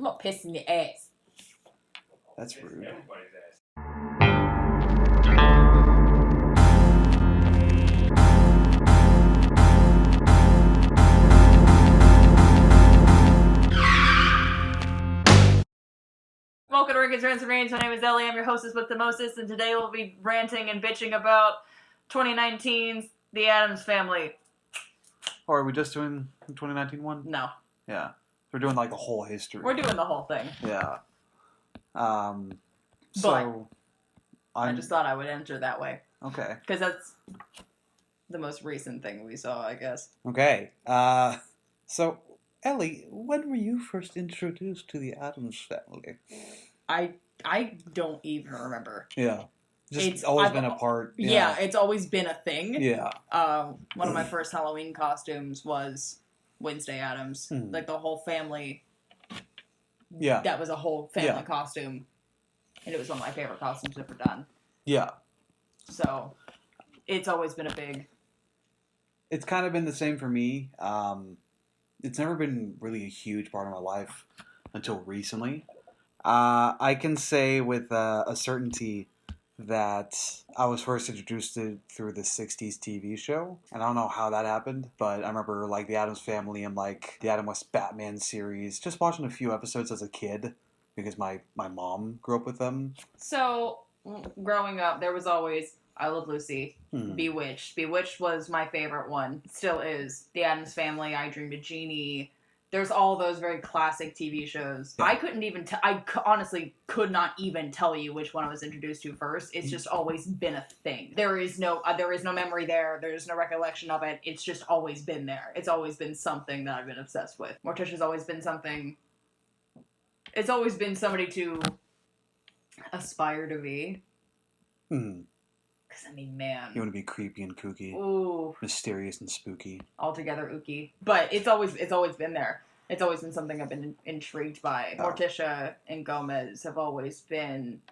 I'm gonna piss in your ass. That's rude. Everybody's ass. Welcome to Regan's Rants and Raves. My name is Ellie. I'm your hostess with the mostest, and today we'll be ranting and bitching about 2019's The Addams Family. Or are we just doing the 2019 one? No. Yeah. We're doing like the whole history. We're doing the whole thing. Yeah. So... I just thought I would enter that way. Okay. Because that's the most recent thing we saw, I guess. Okay. So, Ellie, when were you first introduced to the Addams Family? I don't even remember. Yeah. It's always been a part. Yeah, it's always been a thing. Yeah. One of my first Halloween costumes was Wednesday Addams. Like the whole family. Yeah. That was a whole family costume. And it was one of my favorite costumes ever done. Yeah. So, it's always been a big... It's kind of been the same for me. It's never been really a huge part of my life until recently. I can say with a certainty that I was first introduced to through the 60s TV show. And I don't know how that happened, but I remember like the Addams Family and like the Adam West Batman series. Just watching a few episodes as a kid because my mom grew up with them. So, growing up, there was always I Love Lucy, Bewitched. Bewitched was my favorite one. Still is. The Addams Family, I Dreamed a Genie. There's all those very classic TV shows. Yeah. I couldn't even honestly could not even tell you which one I was introduced to first. It's just always been a thing. There is no memory there. There's no recollection of it. It's just always been there. It's always been something that I've been obsessed with. Morticia's always been something. It's always been somebody to aspire to be. Because, I mean, man. You want to be creepy and kooky. Ooh. Mysterious and spooky. Altogether ooky. But it's always been there. It's always been something I've been intrigued by. Oh. Morticia and Gomez have always been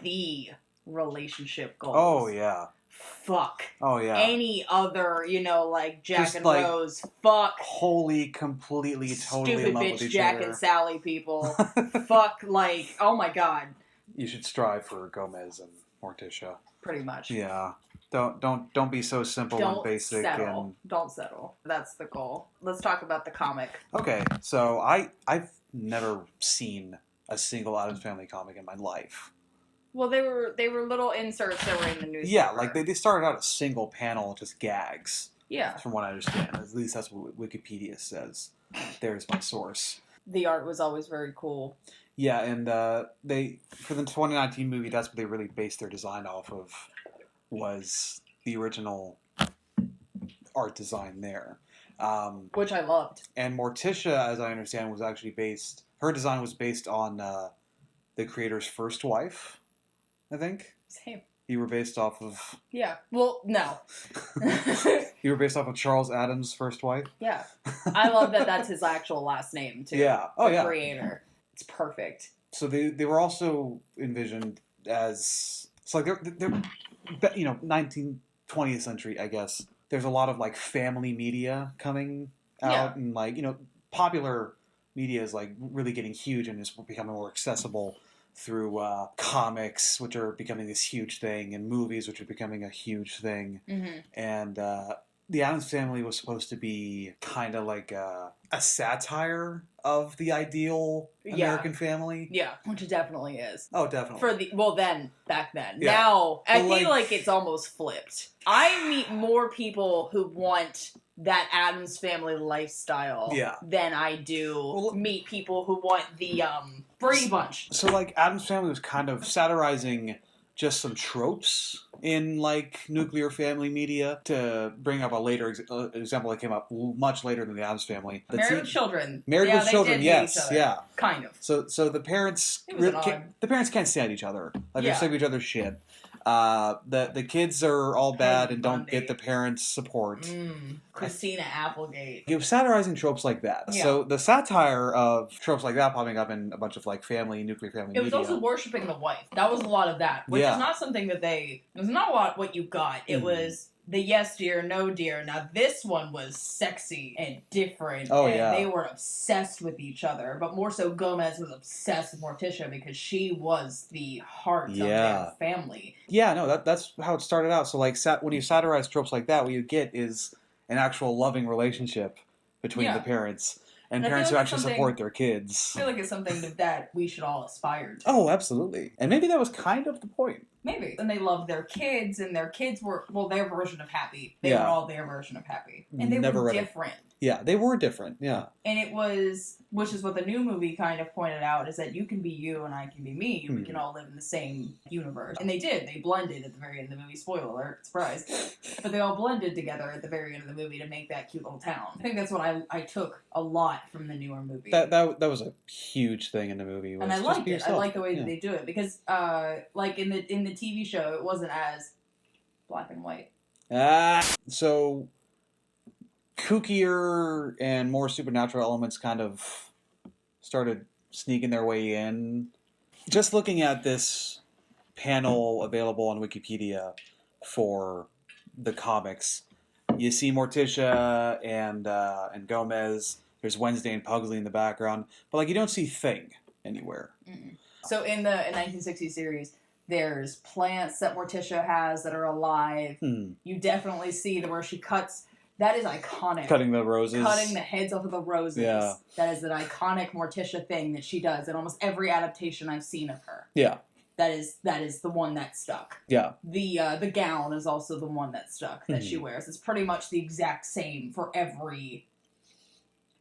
the relationship goals. Oh, yeah. Fuck. Oh, yeah. Any other, like Jack just and like, Rose. Fuck. Wholly, completely, totally stupid in love bitch with each Jack other. and Sally people. Fuck, like, oh my god. You should strive for Gomez and Morticia. Pretty much. Yeah. Don't be so simple and basic. Don't settle. That's the goal. Let's talk about the comic. Okay, so I've never seen a single Addams Family comic in my life. Well, they were little inserts that were in the newspaper. Yeah, like they started out a single panel, just gags. Yeah. From what I understand. At least that's what Wikipedia says. There's my source. The art was always very cool. Yeah, and they for the 2019 movie, that's what they really based their design off of, was the original art design there. Which I loved. And Morticia, as I understand, was actually her design was based on the creator's first wife, I think. Same. You were based off of... Yeah. Well, no. You were based off of Charles Addams' first wife? Yeah. I love that that's his actual last name, too. Yeah. Oh, the yeah. Creator. It's perfect. So they were also envisioned as... So, like, they're 19th, 20th century, I guess. There's a lot of, like, family media coming out. Yeah. And, like, popular media is, like, really getting huge and is becoming more accessible through comics, which are becoming this huge thing, and movies, which are becoming a huge thing. Mm-hmm. And the Addams Family was supposed to be kind of like a satire of the ideal American family. Yeah, which it definitely is. Oh, definitely. Back then. Yeah. Now, I feel like it's almost flipped. I meet more people who want that Addams Family lifestyle than I do meet people who want the Brady Bunch. So, like, Addams Family was kind of satirizing just some tropes in, like, nuclear family media. To bring up a later example that came up much later than the Addams Family. Married with Children. Married with Children, yes, yeah. Kind of. So the parents can't stand each other. Like, they're sick of each other's shit. The kids are all bad and don't get the parents' support. Christina Applegate. He was satirizing tropes like that. Yeah. So the satire of tropes like that popping up in a bunch of like nuclear family media. It was also worshiping the wife. That was a lot of that, which is not something that it was not a lot what you got. It was the yes dear, no dear. Now this one was sexy and different. Oh, and yeah. they were obsessed with each other. But more so, Gomez was obsessed with Morticia because she was the heart of their family. Yeah, no, that's how it started out. So like, when you satirize tropes like that, what you get is an actual loving relationship between the parents. And parents who actually support their kids. I feel like it's something that we should all aspire to. Oh, absolutely. And maybe that was kind of the point. Maybe. And they loved their kids, and their kids were, well, their version of happy. They were all their version of happy. And they were different. Yeah, they were different, yeah. And it was, which is what the new movie kind of pointed out, is that you can be you and I can be me, and we can all live in the same universe. And they did. They blended at the very end of the movie. Spoiler alert, surprise. But they all blended together at the very end of the movie to make that cute little town. I think that's what I took a lot from the newer movie. That was a huge thing in the movie. And I liked it. I like the way that they do it. Because, like, in the TV show, it wasn't as black and white. So kookier and more supernatural elements kind of started sneaking their way in. Just looking at this panel available on Wikipedia for the comics, you see Morticia and Gomez. There's Wednesday and Pugsley in the background, but like you don't see Thing anywhere. Mm-mm. So in the 1960s series, there's plants that Morticia has that are alive. You definitely see where she cuts. That is iconic. Cutting the roses. Cutting the heads off of the roses. Yeah. That is an iconic Morticia thing that she does in almost every adaptation I've seen of her. Yeah. That is the one that stuck. Yeah. The gown is also the one that stuck that she wears. It's pretty much the exact same for every.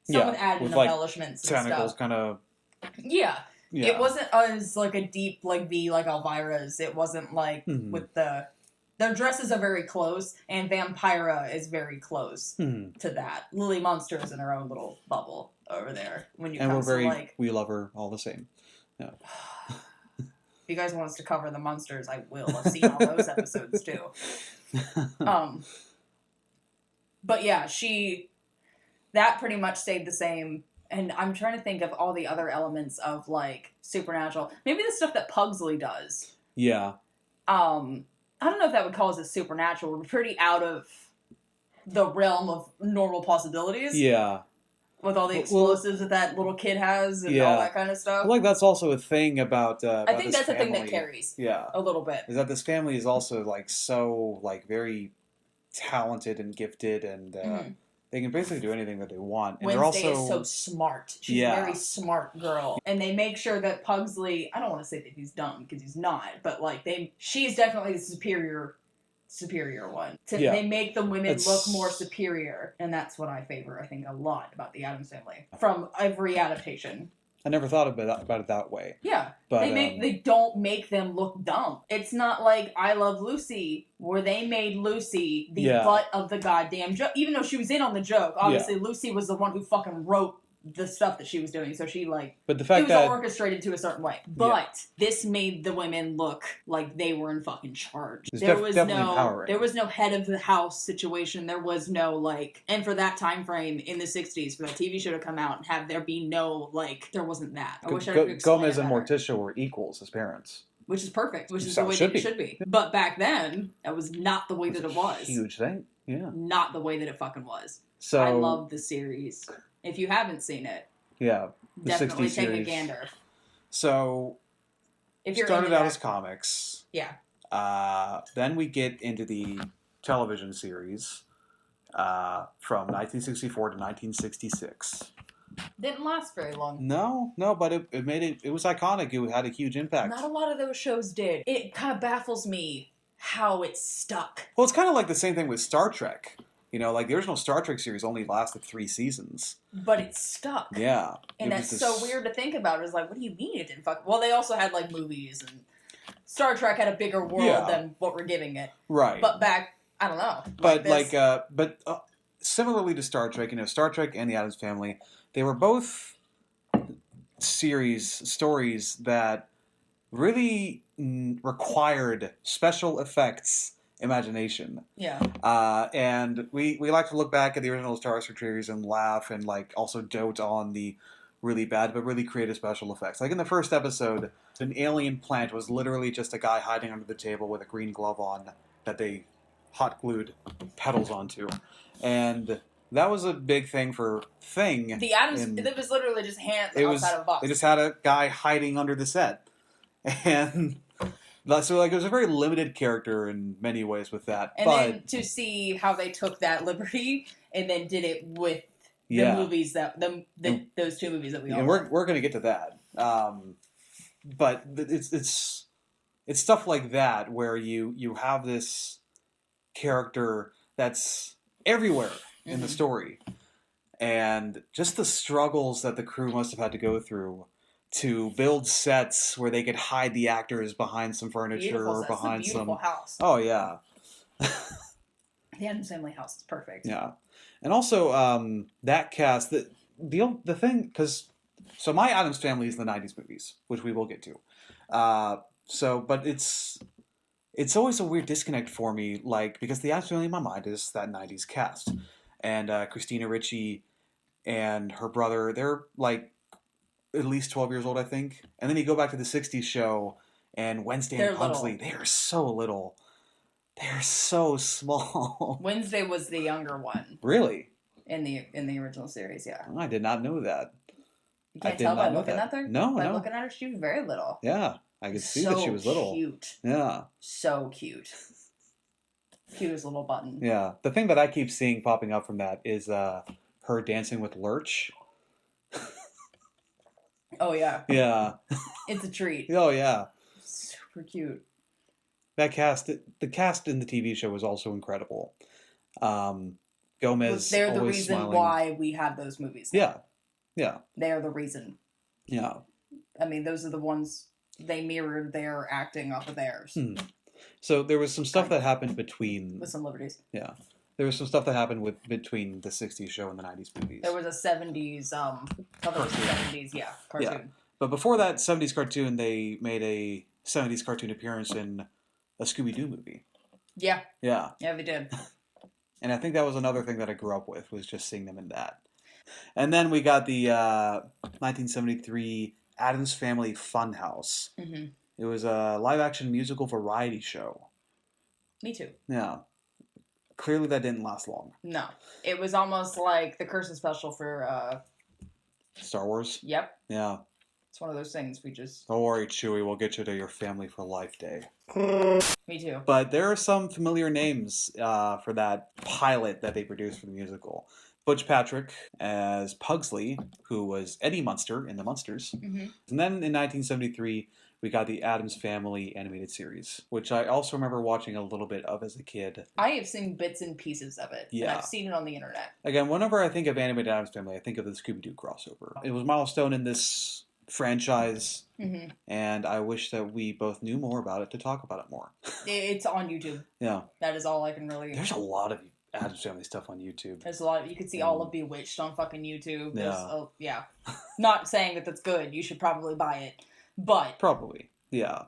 Some with added embellishments and tentacles stuff. Kind of. Yeah. It wasn't as like a deep like V like Elvira's. It wasn't like with the. Their dresses are very close, and Vampira is very close to that. Lily Munster is in her own little bubble over there. When you we love her all the same. Yeah. If you guys want us to cover the Munsters, I will. I've seen all those episodes too. But yeah, that pretty much stayed the same. And I'm trying to think of all the other elements of like supernatural. Maybe the stuff that Pugsley does. Yeah. I don't know if that would call us supernatural. We're pretty out of the realm of normal possibilities. Yeah. With all the explosives that little kid has and all that kind of stuff. Like that's also a thing about I think that's a thing that carries. Yeah. A little bit. Is that this family is also like so like very talented and gifted and they can basically do anything that they want. And Wednesday they're also is so smart. She's a very smart girl. And they make sure that Pugsley, I don't want to say that he's dumb, because he's not, but like she's definitely the superior one. They make the women look more superior. And that's what I favor, I think, a lot about the Addams Family. From every adaptation. I never thought about it that way. Yeah. But they don't make them look dumb. It's not like I Love Lucy, where they made Lucy the butt of the goddamn joke. Even though she was in on the joke. Obviously, Lucy was the one who fucking wrote the stuff that she was doing. So she but the fact it was all orchestrated to a certain way. But this made the women look like they were in fucking charge. There was no head of the house situation. There was no like, and for that time frame in the 60s, for that TV show to come out and have there be no like, there wasn't that. I wish I could explain Gomez and Morticia were equals as parents. Which is perfect. Which is the way that it should be. But back then, that was not the way that it was. Huge thing. Yeah. Not the way that it fucking was. So I love the series. If you haven't seen it, definitely take a gander. So, if you're started out as comics. Yeah. Then we get into the television series from 1964 to 1966. Didn't last very long. No, but it made it. It was iconic. It had a huge impact. Not a lot of those shows did. It kind of baffles me how it stuck. Well, it's kind of like the same thing with Star Trek. You know, like the original Star Trek series only lasted 3 seasons. But it stuck. Yeah. And that's so weird to think about. It's like, what do you mean it didn't fuck? Well, they also had like movies and Star Trek had a bigger world than what we're giving it. Right. But back, I don't know. But similarly to Star Trek, you know, Star Trek and the Addams Family, they were both stories that really required special effects imagination. Yeah. And we like to look back at the original Star Trek series and laugh and like also dote on the really bad but really creative special effects. Like in the first episode, an alien plant was literally just a guy hiding under the table with a green glove on that they hot glued pedals onto, and that was a big thing for Thing. The Addams, it was literally just hands outside of a box. They just had a guy hiding under the set, and so like it was a very limited character in many ways with that. And then to see how they took that liberty and then did it with the movies those two movies that we all. And we're going to get to that, but it's stuff like that where you have this character that's everywhere in the story, and just the struggles that the crew must have had to go through to build sets where they could hide the actors behind some furniture or behind some house. Oh yeah, the Addams Family house is perfect. Yeah, and also that cast the thing because my Addams Family is the '90s movies, which we will get to. But it's always a weird disconnect for me, like because the Addams Family in my mind is that '90s cast. And Christina Ricci and her brother, they're like at least 12 years old, I think. And then you go back to the 60s show, and Wednesday and Pugsley, they are so little. They're so small. Wednesday was the younger one. Really? In the original series, yeah. I did not know that. You can't tell by looking at her? No, By looking at her, she was very little. Yeah, I could see that she was little. So cute. Yeah. So cute. Cutest little button. Yeah. The thing that I keep seeing popping up from that is her dancing with Lurch. Oh, yeah. Yeah. It's a treat. Oh, yeah. Super cute. That cast, the cast in the TV show was also incredible. Gomez, they're the reason smiling. why we have those movies. Yeah. Yeah. They're the reason. Yeah. I mean, those are the ones, they mirrored their acting off of theirs. So there was some stuff that happened between... With some liberties. Yeah. There was some stuff that happened between the 60s show and the 90s movies. There was a 70s, cartoon. Yeah. But before that 70s cartoon, they made a 70s cartoon appearance in a Scooby-Doo movie. Yeah. Yeah. Yeah, they did. And I think that was another thing that I grew up with, was just seeing them in that. And then we got the 1973 Addams Family Funhouse. Mm-hmm. It was a live-action musical variety show. Me too. Yeah. Clearly that didn't last long. No. It was almost like the Christmas special for... Star Wars? Yep. Yeah. It's one of those things we just... Don't worry, Chewie. We'll get you to your family for Life Day. Me too. But there are some familiar names for that pilot that they produced for the musical. Butch Patrick as Pugsley, who was Eddie Munster in The Munsters. Mm-hmm. And then in 1973... we got the Addams Family animated series, which I also remember watching a little bit of as a kid. I have seen bits and pieces of it. Yeah. And I've seen it on the internet. Again, whenever I think of animated Addams Family, I think of the Scooby-Doo crossover. It was a milestone in this franchise, and I wish that we both knew more about it to talk about it more. It's on YouTube. Yeah. That is all I can really... There's a lot of Addams Family stuff on YouTube. There's a lot. You could see all of Bewitched on fucking YouTube. Yeah. Not saying that that's good. You should probably buy it. But... Probably. Yeah.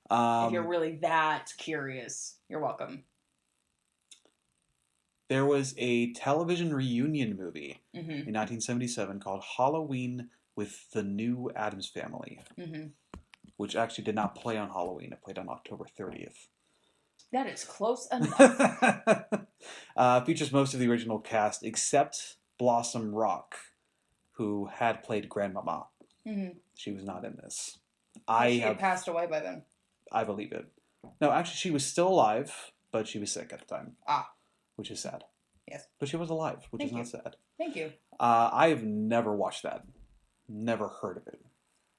If you're really that curious, you're welcome. There was a television reunion movie in 1977 called Halloween with the New Addams Family, which actually did not play on Halloween. It played on October 30th. That is close enough. Features most of the original cast except Blossom Rock, who had played Grandmama. She was not in this. She had passed away by then. I believe it. No, actually, she was still alive, but she was sick at the time. Which is sad. Yes. But she was alive, which is not sad. Thank you. I have never watched that. Never heard of it.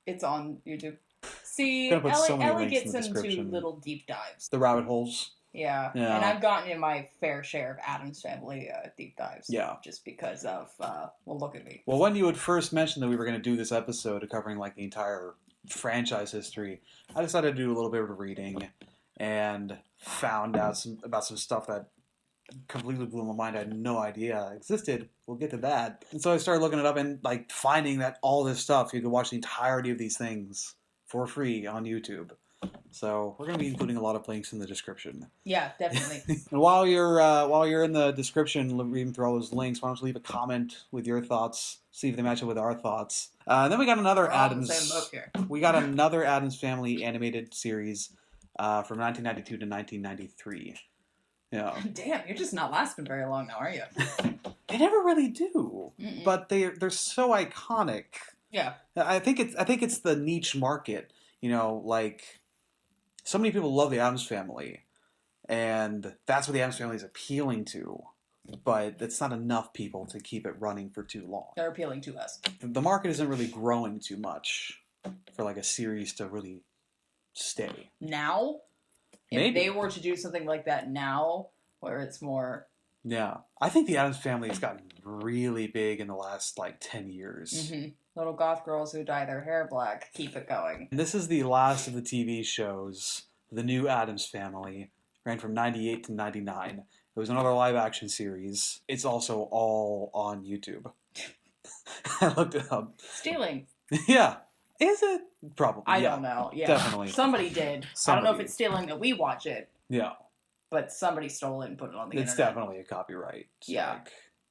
It's on YouTube. See, Ellie gets into little deep dives. The rabbit holes. Yeah. And I've gotten in my fair share of Addams Family deep dives. Yeah. Just because of, well, look at me. Well, when you had first mentioned that we were going to do this episode covering like the entire franchise history, I decided to do a little bit of reading and found out about some stuff that completely blew my mind. I had no idea existed. We'll get to that. And so I started looking it up and like finding that all this stuff, you could watch the entirety of these things for free on YouTube. So we're going to be including a lot of links in the description. Yeah, definitely. And while you're in the description reading through all those links, why don't you leave a comment with your thoughts, see if they match up with our thoughts. Then we got another Addams. We got another Addams Family animated series from 1992 to 1993. Yeah. Damn, you're just not lasting very long now, are you? They never really do. Mm-mm. But they're so iconic. Yeah. I think it's the niche market. You know, like so many people love the Addams Family, and that's what the Addams Family is appealing to. But it's not enough people to keep it running for too long. They're appealing to us. The market isn't really growing too much for like a series to really stay. Now, Maybe. if they were to do something like that now, where it's more... Yeah. I think the Addams Family has gotten really big in the last, like, 10 years. Mm-hmm. Little goth girls who dye their hair black keep it going. And this is the last of the TV shows. The new Addams Family ran from 98 to 99. It was another live-action series. It's also all on YouTube. I looked it up. Stealing. Yeah. Is it? Probably. I don't know. Yeah. Definitely. Somebody did. I don't know if it's stealing that we watch it. Yeah. But somebody stole it and put it on the It's internet. definitely a copyright. Yeah.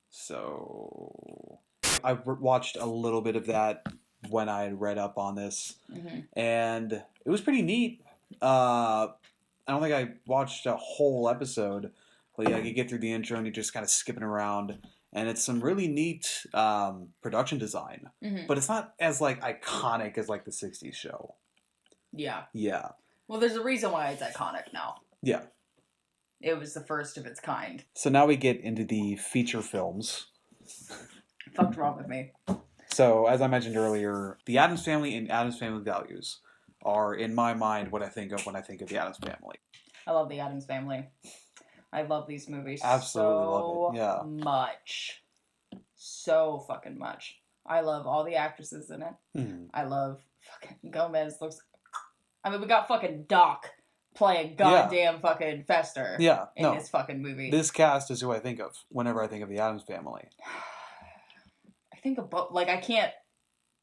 So I watched a little bit of that when I had read up on this, and it was pretty neat. I don't think I watched a whole episode, but yeah, you get through the intro and you're just kind of skipping around, and it's some really neat production design. But it's not as like iconic as like the '60s show. Yeah. Yeah. Well, there's a reason why it's iconic now. Yeah. It was the first of its kind. So now we get into the feature films. Fuck's wrong with me? So, as I mentioned earlier, the Addams Family and Addams Family Values are, in my mind, what I think of when I think of the Addams Family. I love the Addams Family. I love these movies Absolutely love it. Yeah. much. So fucking much. I love all the actresses in it. I love fucking Gomez looks... I mean, we got fucking Doc playing goddamn fucking Fester in this fucking movie. This cast is who I think of whenever I think of the Addams Family. I think of both. Like, I can't...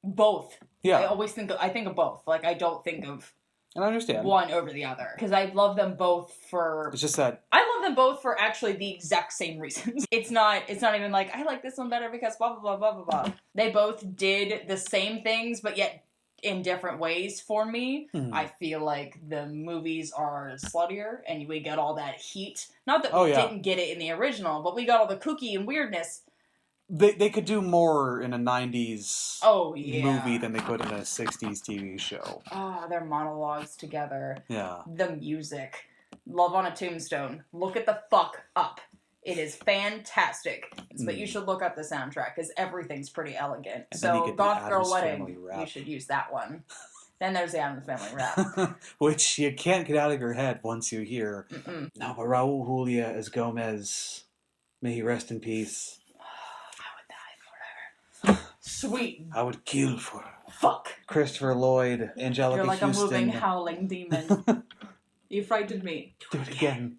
Both. Yeah. I think of both. Like, I don't think of... And I understand. One over the other. Because I love them both for... It's just that... I love them both for actually the exact same reasons. It's not even like, I like this one better because blah, blah, blah, blah, blah, blah. They both did the same things, but yet in different ways for me. I feel like the movies are sluttier, and we get all that heat. Not that we didn't get it in the original, but we got all the kooky and weirdness. They could do more in a 90s movie than they could in a 60s TV show. Oh, their monologues together. Yeah. The music. Love on a Tombstone. Look it the fuck up. It is fantastic. But you should look up the soundtrack, because everything's pretty elegant. And so, Goth Girl Wedding, you should use that one. Then there's the Addams Family rap. Which you can't get out of your head once you hear. No, but Raul Julia as Gomez, may he rest in peace. Sweet. I would kill for her. Fuck. Christopher Lloyd, Angelica You're like Houston. a moving, howling demon. You frightened me. Do it again.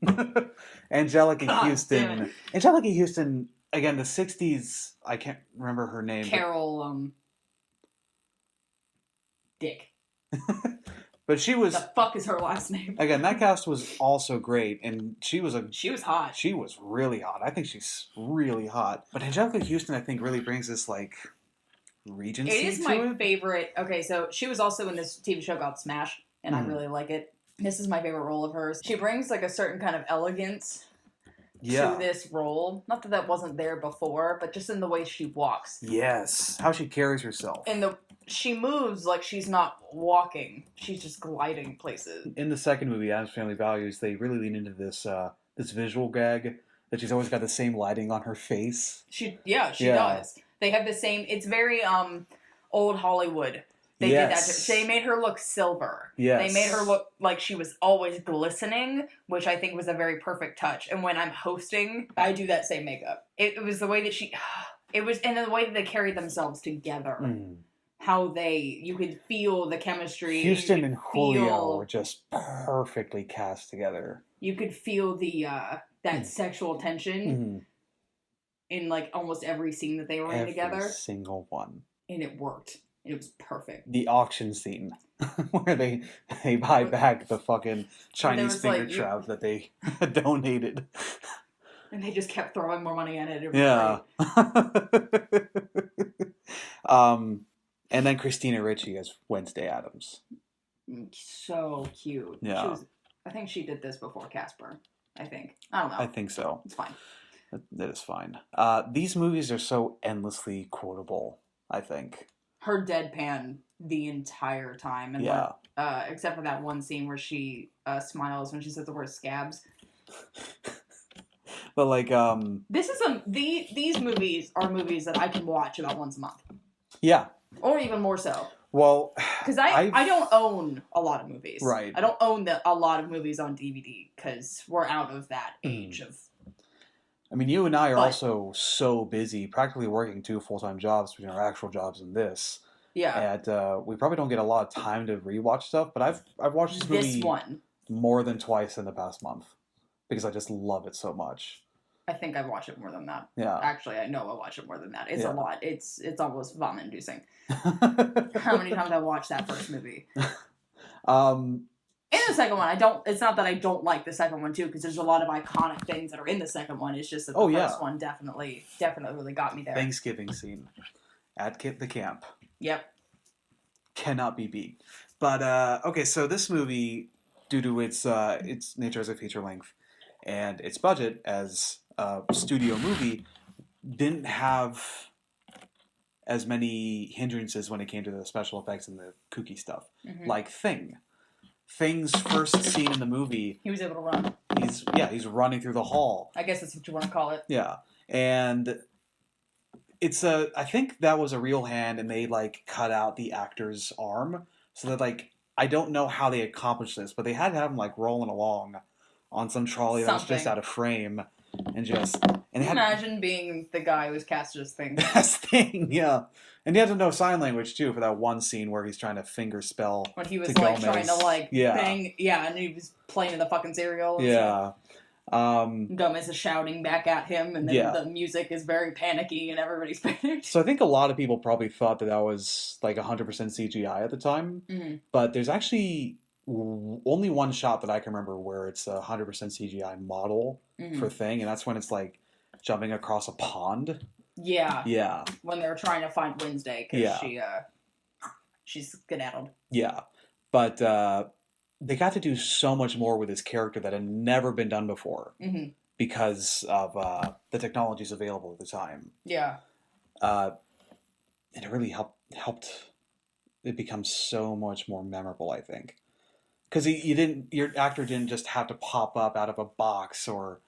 Angelica Houston. Angelica Houston, again, the 60s, I can't remember her name. Carol, Dick. But she was... The fuck is her last name? Again, that cast was also great, and she was hot. She was really hot. I think she's really hot. But Angelica Houston, I think, really brings this, like... Regency to it. It is my favorite. Okay, so she was also in this TV show called Smash, and I really like it. This is my favorite role of hers. She brings like a certain kind of elegance to this role. Not that that wasn't there before, but just in the way she walks. Yes, how she carries herself. And she moves like she's not walking; she's just gliding places. In the second movie, Addams Family Values, they really lean into this this visual gag that she's always got the same lighting on her face. She does. They have the same... It's very old Hollywood. They did that. They made her look silver. Yes. They made her look like she was always glistening, which I think was a very perfect touch. And when I'm hosting, I do that same makeup. It was the way that she... It was... And the way that they carried themselves together. How you could feel the chemistry. Houston and Julio were just perfectly cast together. You could feel the that sexual tension. In like almost every scene that they were in together. Every single one. And it worked. It was perfect. The auction scene where they buy back the fucking Chinese finger trap that they donated. And they just kept throwing more money at it. And then Christina Ricci as Wednesday Addams. So cute. Yeah. I think she did this before Casper. I think. I don't know. I think so. It's fine. That is fine. These movies are so endlessly quotable, I think. Her deadpan the entire time. And yeah. Except for that one scene where she smiles when she says the word scabs. But like, these movies are movies that I can watch about once a month. Yeah. Or even more so. Well, because I don't own a lot of movies. Right. I don't own a lot of movies on DVD because we're out of that age of. I mean, you and I are also so busy, practically working 2 full-time jobs between our actual jobs and this. Yeah. And we probably don't get a lot of time to rewatch stuff, but I've watched this movie more than twice in the past month because I just love it so much. I think I've watched it more than that. Yeah. Actually, I know I watched it more than that. It's a lot. It's almost vomit-inducing. How many times I watched that first movie? And the second one, it's not that I don't like the second one too, because there's a lot of iconic things that are in the second one. It's just that the first one definitely really got me there. Thanksgiving scene at the camp. Yep. Cannot be beat. But okay, so this movie, due to its nature as a feature length and its budget as a studio movie, didn't have as many hindrances when it came to the special effects and the kooky stuff, like Thing. Thing's first scene in the movie, he was able to run. He's running through the hall. I guess that's what you want to call it. Yeah, and I think that was a real hand, and they like cut out the actor's arm, so that like I don't know how they accomplished this, but they had to have him like rolling along on some trolley that was just out of frame, and imagine being the guy who was cast as Thing. As Thing, yeah. And he had to know sign language, too, for that one scene where he's trying to finger spell when he was, like, trying to, like, bang. Yeah, and he was playing in the fucking cereal. And stuff. Gomez is shouting back at him, and then the music is very panicky, and everybody's panicked. So I think a lot of people probably thought that was, like, 100% CGI at the time. Mm-hmm. But there's actually only one shot that I can remember where it's a 100% CGI model for Thing, and that's when it's, like, jumping across a pond. Yeah. Yeah. When they were trying to find Wednesday because she's skedaddled. Yeah. But they got to do so much more with this character that had never been done before because of the technologies available at the time. Yeah. And it really helped it become so much more memorable, I think. Because your actor didn't just have to pop up out of a box or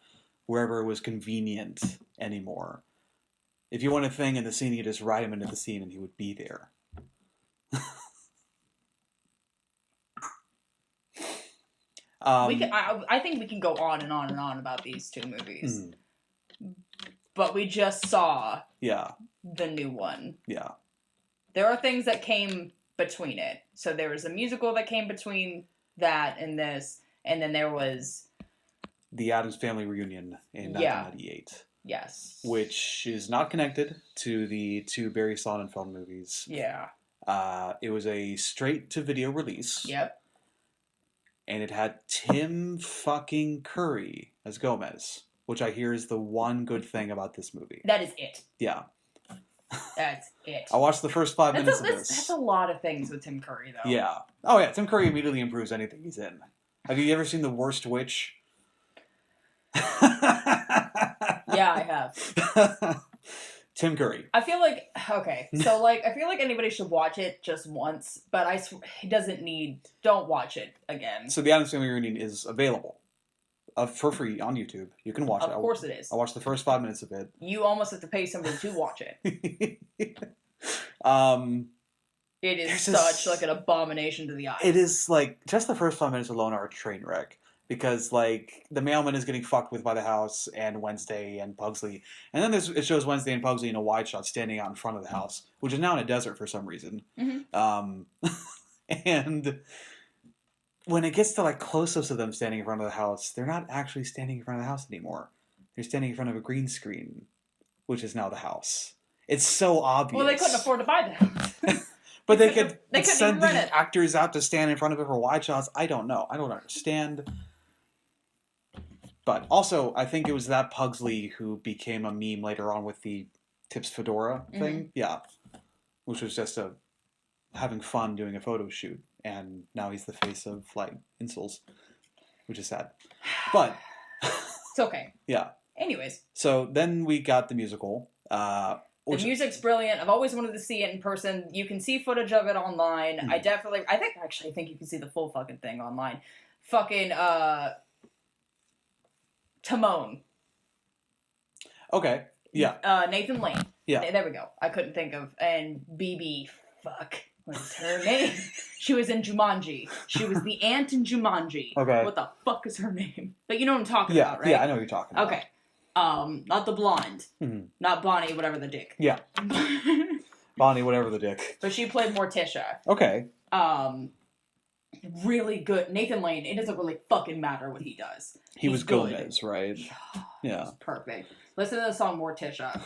wherever it was convenient anymore. If you want a Thing in the scene, you just write him into the scene and he would be there. I think we can go on and on and on about these two movies. But we just saw the new one. Yeah. There are things that came between it. So there was a musical that came between that and this, and then there was the Addams Family reunion in 1998. Yes. Which is not connected to the two Barry Sonnenfeld movies. Yeah. It was a straight-to-video release. Yep. And it had Tim fucking Curry as Gomez, which I hear is the one good thing about this movie. That is it. Yeah. That's it. I watched the first 5 minutes of this. That's a lot of things with Tim Curry, though. Yeah. Oh, yeah. Tim Curry immediately improves anything he's in. Have you ever seen The Worst Witch? Yeah, I have. Tim Curry. I feel like, okay, so, I feel like anybody should watch it just once, but don't watch it again. So the Addams Family Reunion is available for free on YouTube. You can watch it. Of course it is. I watched the first 5 minutes of it. You almost have to pay somebody to watch it. It is such, an abomination to the eyes. It is, just the first 5 minutes alone are a train wreck. Because, the mailman is getting fucked with by the house, and Wednesday and Pugsley. And then it shows Wednesday and Pugsley in a wide shot standing out in front of the house, which is now in a desert for some reason. Mm-hmm. And when it gets to, close-ups of them standing in front of the house, they're not actually standing in front of the house anymore. They're standing in front of a green screen, which is now the house. It's so obvious. Well, they couldn't afford to buy the house. But they could send these actors out to stand in front of it for wide shots. I don't know. I don't understand. But also, I think it was that Pugsley who became a meme later on with the Tips Fedora thing. Mm-hmm. Yeah. Which was just having fun doing a photo shoot. And now he's the face of, incels. Which is sad. But It's okay. Yeah. Anyways. So then we got the musical. The music's brilliant. I've always wanted to see it in person. You can see footage of it online. I think you can see the full fucking thing online. Fucking, Timon. Okay. Yeah. Nathan Lane. Yeah. There we go. I couldn't think of. And BB. Fuck. What's her name? She was in Jumanji. She was the aunt in Jumanji. Okay. What the fuck is her name? But you know what I'm talking about, right? Yeah, I know what you're talking about. Okay. Not the blonde. Mm-hmm. Not Bonnie, whatever the dick. Yeah. Bonnie, whatever the dick. But she played Morticia. Okay. Really good. Nathan Lane, it doesn't really fucking matter what he does. He was good. Gomez, right? Yeah. Perfect. Listen to the song Morticia.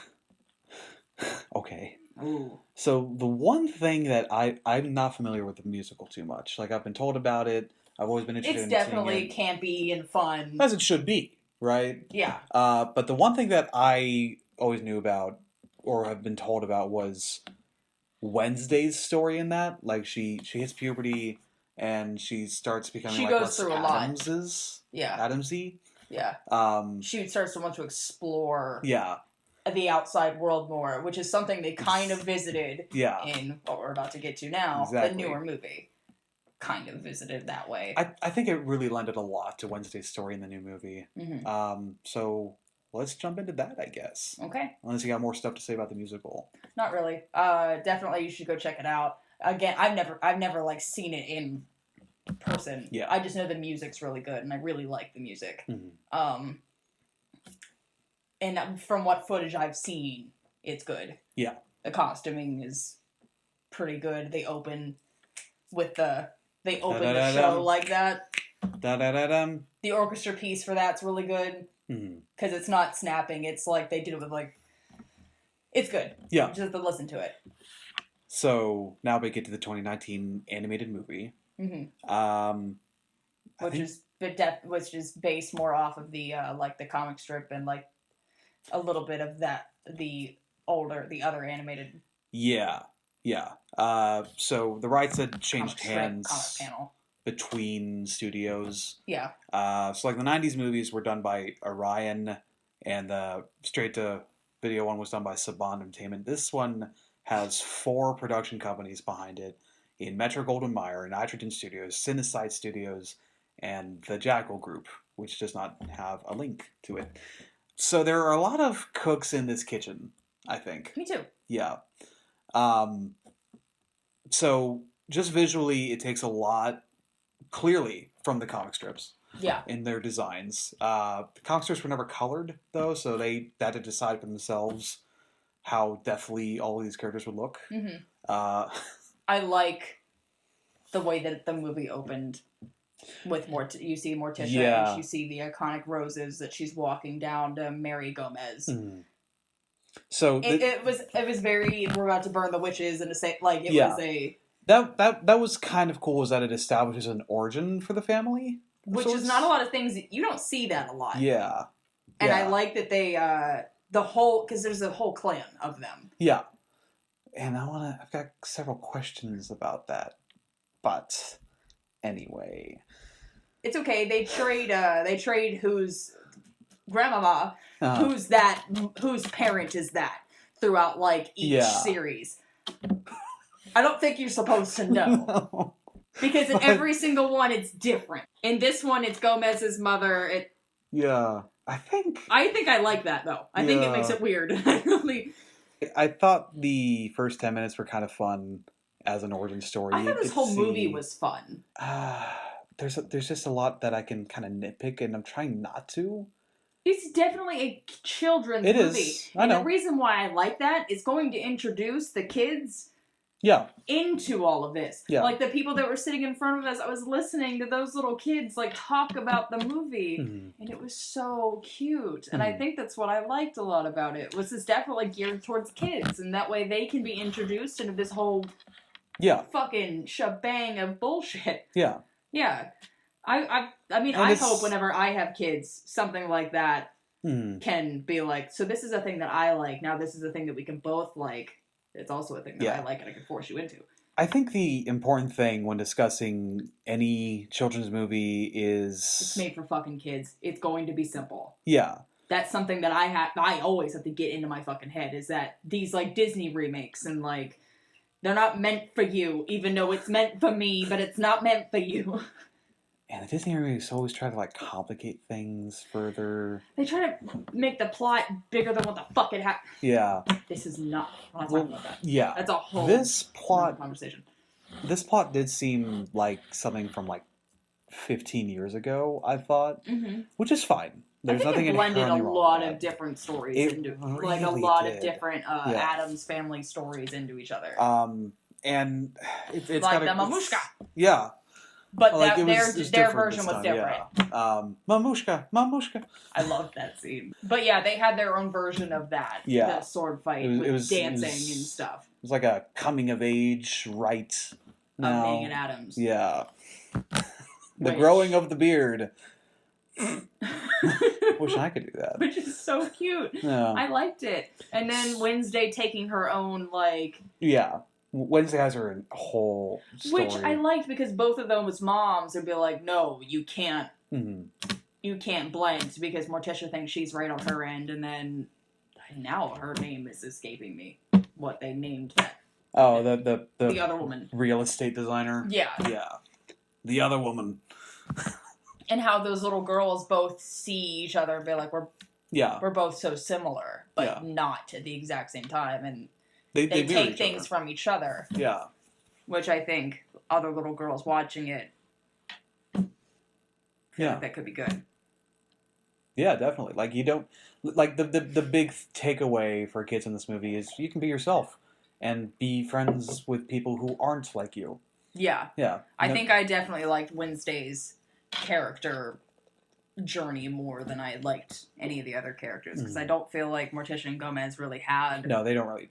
Okay. Ooh. So the one thing that I'm not familiar with the musical too much. Like, I've been told about it. I've always been interested in seeing it. It's definitely campy and fun. As it should be, right? Yeah. But the one thing that I always knew about, or have been told about, was Wednesday's story in that. Like, she hits puberty, and she starts becoming she like goes through a lot. Adamsy. Yeah. She starts to want to explore the outside world more, which is something they kind of visited in what we're about to get to now, the newer movie. Kind of visited that way. I think it really lended a lot to Wednesday's story in the new movie. Mm-hmm. So let's jump into that, I guess. Okay. Unless you got more stuff to say about the musical. Not really. Definitely you should go check it out. Again, I've never like seen it in person. Yeah. I just know the music's really good, and I really like the music. Mm-hmm. And from what footage I've seen, it's good. Yeah. The costuming is pretty good. They open the show like that. Da-da-da-dum. The orchestra piece for that's really good. Because it's not snapping. It's like they did it with like... It's good. Yeah. Just to listen to it. So now we get to the 2019 animated movie. Mm-hmm. Which is based more off of the like the comic strip and like a little bit of the other animated. Yeah. So the rights had changed hands between studios. Yeah. So like the 90s movies were done by Orion, and the straight to video one was done by Saban Entertainment. This one has 4 production companies behind it in Metro-Goldwyn-Mayer, Nitrogen Studios, Cinecite Studios, and the Jackal Group, which does not have a link to it. So there are a lot of cooks in this kitchen, I think. Me too. Yeah. So just visually, it takes a lot, clearly, from the comic strips. Yeah. In their designs. The comic strips were never colored, though, so they had to decide for themselves how deathly all of these characters would look. Mm-hmm. I like the way that the movie opened with you see Morticia, and you see the iconic roses that she's walking down to Mary Gomez. Mm. So it was very, we're about to burn the witches, and to say like it was a that was kind of cool, is that it establishes an origin for the family, which is not a lot of things. You don't see that a lot. Yeah, and I like that they because there's a whole clan of them. Yeah, and I've got several questions about that, but anyway, it's okay. They trade whose grandmama, whose parent is that throughout like each series. I don't think you're supposed to know. No. Because in every single one, it's different. In this one, it's Gomez's mother. I think I like that, though. I think it makes it weird. I thought the first 10 minutes were kind of fun as an origin story. I thought this whole movie was fun. There's just a lot that I can kind of nitpick, and I'm trying not to. It's definitely a children's movie. It is. I know. And the reason why I like that is going to introduce the kids into all of this. Yeah. Like the people that were sitting in front of us, I was listening to those little kids like talk about the movie, and it was so cute. And I think that's what I liked a lot about it. Was it's definitely geared towards kids, and that way they can be introduced into this whole fucking shebang of bullshit. Yeah. Yeah. I mean, I hope whenever I have kids, something like that can be like, so this is a thing that I like. Now this is a thing that we can both like. It's also a thing that I like and I can force you into. I think the important thing when discussing any children's movie is... It's made for fucking kids. It's going to be simple. Yeah. That's something that I always have to get into my fucking head, is that these, like, Disney remakes and, like, they're not meant for you, even though it's meant for me, but it's not meant for you. And the Disney remakes always try to, like, complicate things further. They try to make the plot bigger than what the fuck it happened. Yeah. This is not... I'm not talking about that. Yeah. That's a whole conversation. This plot did seem like something from, like, 15 years ago, I thought. Mm-hmm. Which is fine. There's nothing it blended a lot of different stories into really like a lot did. of different Addams family stories into each other. And it's like the Mamushka. Yeah. But like their version was different. Yeah. Mamushka. I loved that scene. But yeah, they had their own version of that. Yeah. The sword fight with dancing and stuff. It was like a coming of age rite. Of being an Addams. Yeah. The growing of the beard. Wish I could do that. Which is so cute. Yeah. I liked it. And then Wednesday taking her own, like... Yeah. Wednesday has her whole story. Which I liked because both of them was moms and be like, no, you can't. Mm-hmm. You can't blend because Morticia thinks she's right on her end, and then now her name is escaping me. What they named that. Oh, the other woman. Real estate designer? Yeah. Yeah. The other woman. And how those little girls both see each other and be like, we're both so similar, but not at the exact same time. And they take things from each other. Yeah. Which I think other little girls watching it feel like that could be good. Yeah, definitely. Like, you don't... Like, the big takeaway for kids in this movie is you can be yourself and be friends with people who aren't like you. Yeah. Yeah. I think I definitely liked Wednesday's character journey more than I liked any of the other characters, because I don't feel like Morticia and Gomez really had... No, they don't really...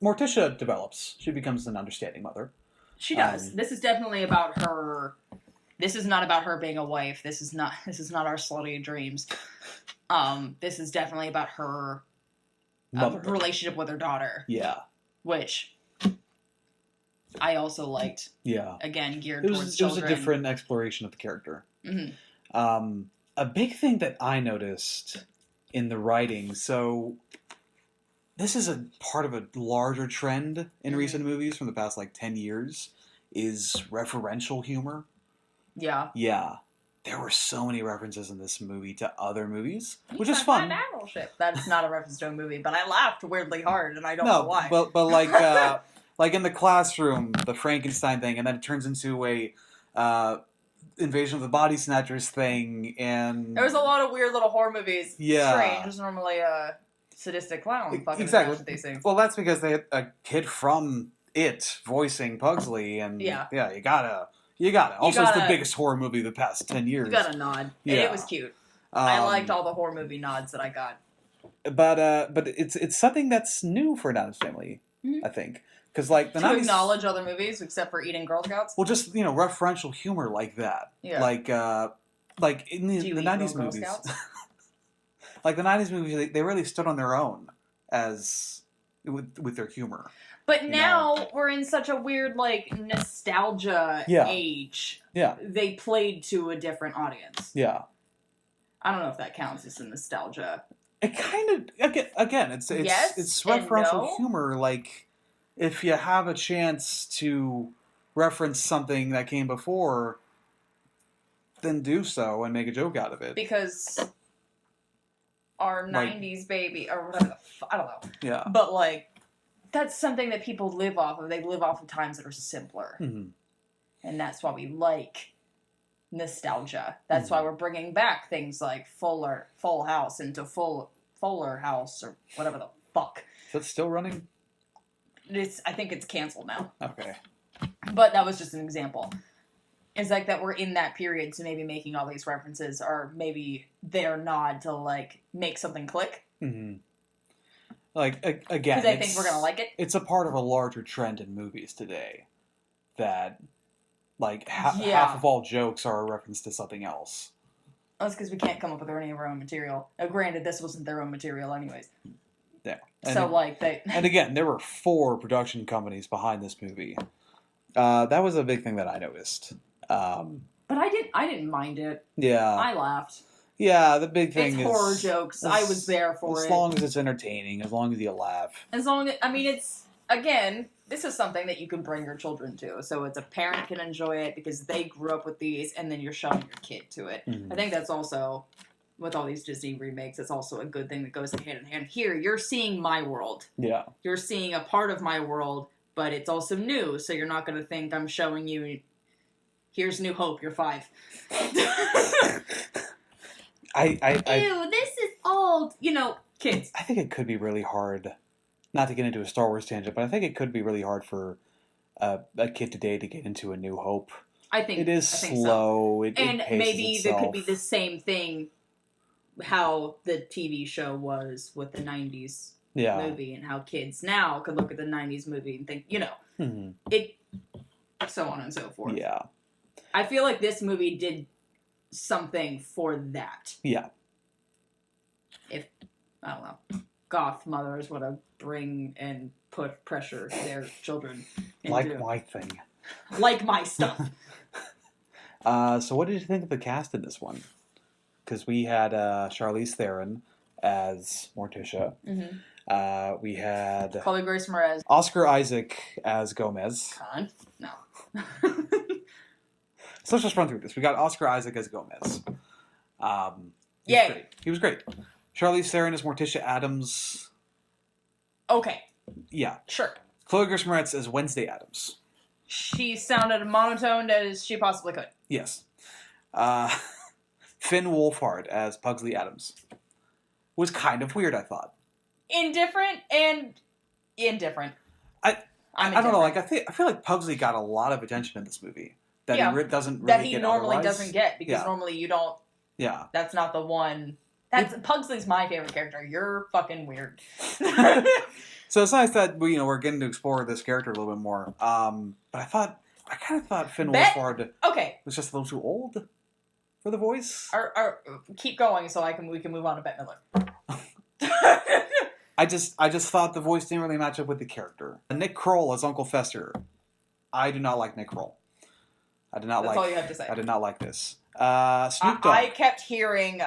Morticia develops. She becomes an understanding mother. She does. This is definitely about her... This is not about her being a wife. This is not our slutty dreams. This is definitely about her relationship with her daughter. Yeah. Which I also liked. Yeah. Again, geared towards children. It was a different exploration of the character. Mm-hmm. A big thing that I noticed in the writing, so this is a part of a larger trend in recent movies from the past, 10 years, is referential humor. Yeah. Yeah. There were so many references in this movie to other movies, which is fun. That is not a reference to a movie, but I laughed weirdly hard, and I don't know why. But like in the classroom, the Frankenstein thing, and then it turns into a Invasion of the Body Snatchers thing, and there was a lot of weird little horror movies. Yeah, strange. There's normally a sadistic clown fucking exactly. These things. Well, that's because they had a kid from It voicing Pugsley, and you gotta. Also, it's the biggest horror movie of the past 10 years. You got a nod. Yeah. And it was cute. I liked all the horror movie nods that I got. But it's something that's new for an Addams Family, I think. Because the 90s... To acknowledge other movies except for eating Girl Scouts? Well, just, referential humor like that. Yeah. Like in the 90s movies... like the 90s movies, they really stood on their own as... with their humor. But now we're in such a weird, nostalgia age. Yeah. They played to a different audience. Yeah. I don't know if that counts as a nostalgia. It kind of... Again, it's referential humor. If you have a chance to reference something that came before, then do so and make a joke out of it. Because our 90s baby... Or whatever I don't know. Yeah. But, that's something that people live off of. They live off of times that are simpler. Mm-hmm. And that's why we like nostalgia. That's why we're bringing back things like Full House into Fuller House or whatever the fuck. Is that still running? I think it's canceled now. Okay. But that was just an example. It's that we're in that period, so maybe making all these references are maybe their nod to, make something click. Mm-hmm. Again, because I think we're gonna like it. It's a part of a larger trend in movies today that, half of all jokes are a reference to something else. That's because we can't come up with any of our own material. Granted, this wasn't their own material, anyways. Yeah. And so, And again, there were 4 production companies behind this movie. That was a big thing that I noticed. But I didn't mind it. Yeah. I laughed. Yeah, the big thing is... It's horror jokes. I was there for it. As long as it's entertaining, as long as you laugh. As long as... I mean, it's... Again, this is something that you can bring your children to. So it's a parent can enjoy it because they grew up with these, and then you're showing your kid to it. I think that's also... With all these Disney remakes, it's also a good thing that goes hand in hand. Here, you're seeing my world. Yeah. You're seeing a part of my world, but it's also new, so you're not going to think I'm showing you... Here's New Hope, you're 5. Ew, this is old. You know, kids. I think it could be really hard, not to get into a Star Wars tangent, but I think it could be really hard for a kid today to get into A New Hope. I think it is slow. So. And maybe itself. There could be the same thing how the TV show was with the 90s movie and how kids now could look at the 90s movie and think, you know, it, so on and so forth. Yeah. I feel like this movie did something for that. Yeah. If, I don't know, goth mothers want to bring and put pressure their children into. Like my thing. Like my stuff. So what did you think of the cast in this one? Because we had Charlize Theron as Morticia. We had... Chloe Grace Moretz. Oscar Isaac as Gomez. No. So let's just run through this. We got Oscar Isaac as Gomez. Yay. He was great. Charlize Theron as Morticia Addams. Okay. Yeah. Sure. Chloe Grace Moretz as Wednesday Addams. She sounded monotoned as she possibly could. Yes. Finn Wolfhard as Pugsley Addams. Was kind of weird, I thought. Indifferent and indifferent. I don't know. Like I feel like Pugsley got a lot of attention in this movie that he doesn't really that he get normally otherwise. Doesn't get because normally you don't. Yeah. That's not the one. Pugsley's my favorite character. You're fucking weird. So it's nice that we're getting to explore this character a little bit more. But I kind of thought Finn Wolfhard was just a little too old for the voice. Keep going so we can move on to Bette Midler. I just thought the voice didn't really match up with the character. Nick Kroll as Uncle Fester. I do not like Nick Kroll. That's all you have to say. I did not like this. Snoop Dogg. I kept hearing,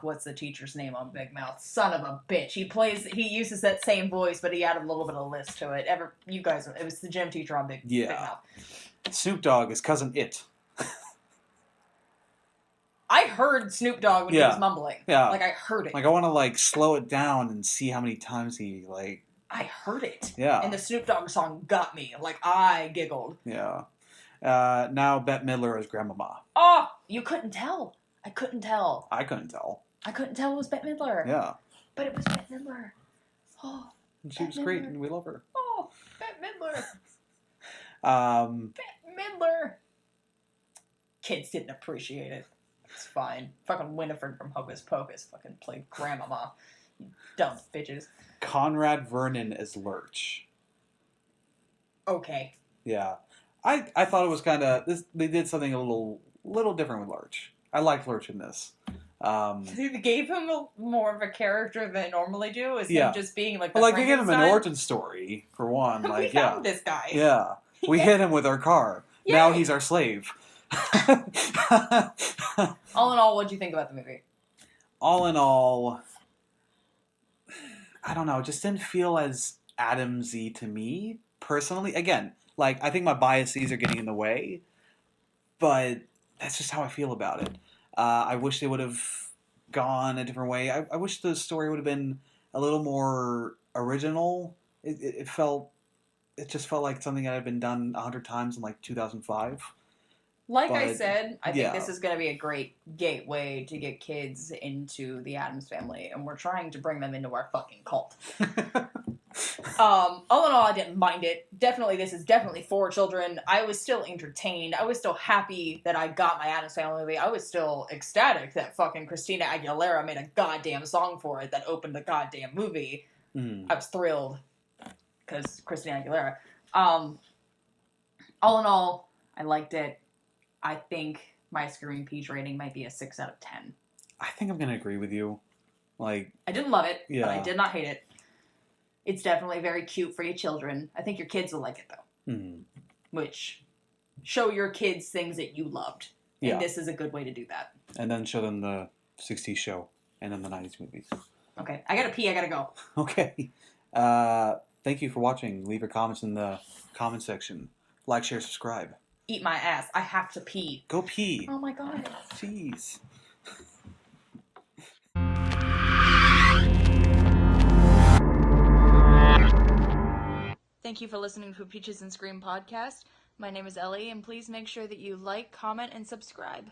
what's the teacher's name on Big Mouth? Son of a bitch. He uses that same voice, but he added a little bit of lisp to it. It was the gym teacher on Big Mouth. Snoop Dogg is Cousin It. I heard Snoop Dogg when he was mumbling. Yeah. Like, I heard it. Like, I want to, slow it down and see how many times he, I heard it. Yeah. And the Snoop Dogg song got me. Like, I giggled. Yeah. Now Bette Midler as Grandmama. Oh! You couldn't tell. I couldn't tell. I couldn't tell. I couldn't tell it was Bette Midler. Yeah. But it was Bette Midler. Oh. And she was great, and we love her. Oh, Bette Midler. Bette Midler. Kids didn't appreciate it. It's fine. Fucking Winifred from Hocus Pocus fucking played Grandmama. You dumb bitches. Conrad Vernon as Lurch. Okay. Yeah. I thought it was kind of... They did something a little different with Lurch. I liked Lurch in this. They gave him more of a character than they normally do. Is him just being like the they gave him an origin story, for one. We found this guy. Yeah. We hit him with our car. Yay. Now he's our slave. All in all, what'd you think about the movie? All in all, I don't know. It just didn't feel as Addams-y to me, personally. Again, I think my biases are getting in the way, but that's just how I feel about it. I wish they would have gone a different way. I wish the story would have been a little more original. It just felt like something that had been done 100 times in 2005. I said, I think this is going to be a great gateway to get kids into the Addams family, and we're trying to bring them into our fucking cult. All in all, I didn't mind it. This is definitely for children. I was still entertained. I was still happy that I got my Addams Family movie. I was still ecstatic that fucking Christina Aguilera made a goddamn song for it that opened the goddamn movie. I was thrilled because Christina Aguilera. All in all, I liked it. I think my Screaming Peach rating might be a 6 out of 10. I think I'm going to agree with you. I didn't love it, but I did not hate it. It's definitely very cute for your children. I think your kids will like it, though. Mm. Which, show your kids things that you loved. And this is a good way to do that. And then show them the 60s show and then the 90s movies. Okay. I gotta pee. I gotta go. Okay. Thank you for watching. Leave your comments in the comment section. Like, share, subscribe. Eat my ass. I have to pee. Go pee. Oh my god. Jeez. Thank you for listening to a Peaches and Scream podcast. My name is Ellie, and please make sure that you like, comment, and subscribe.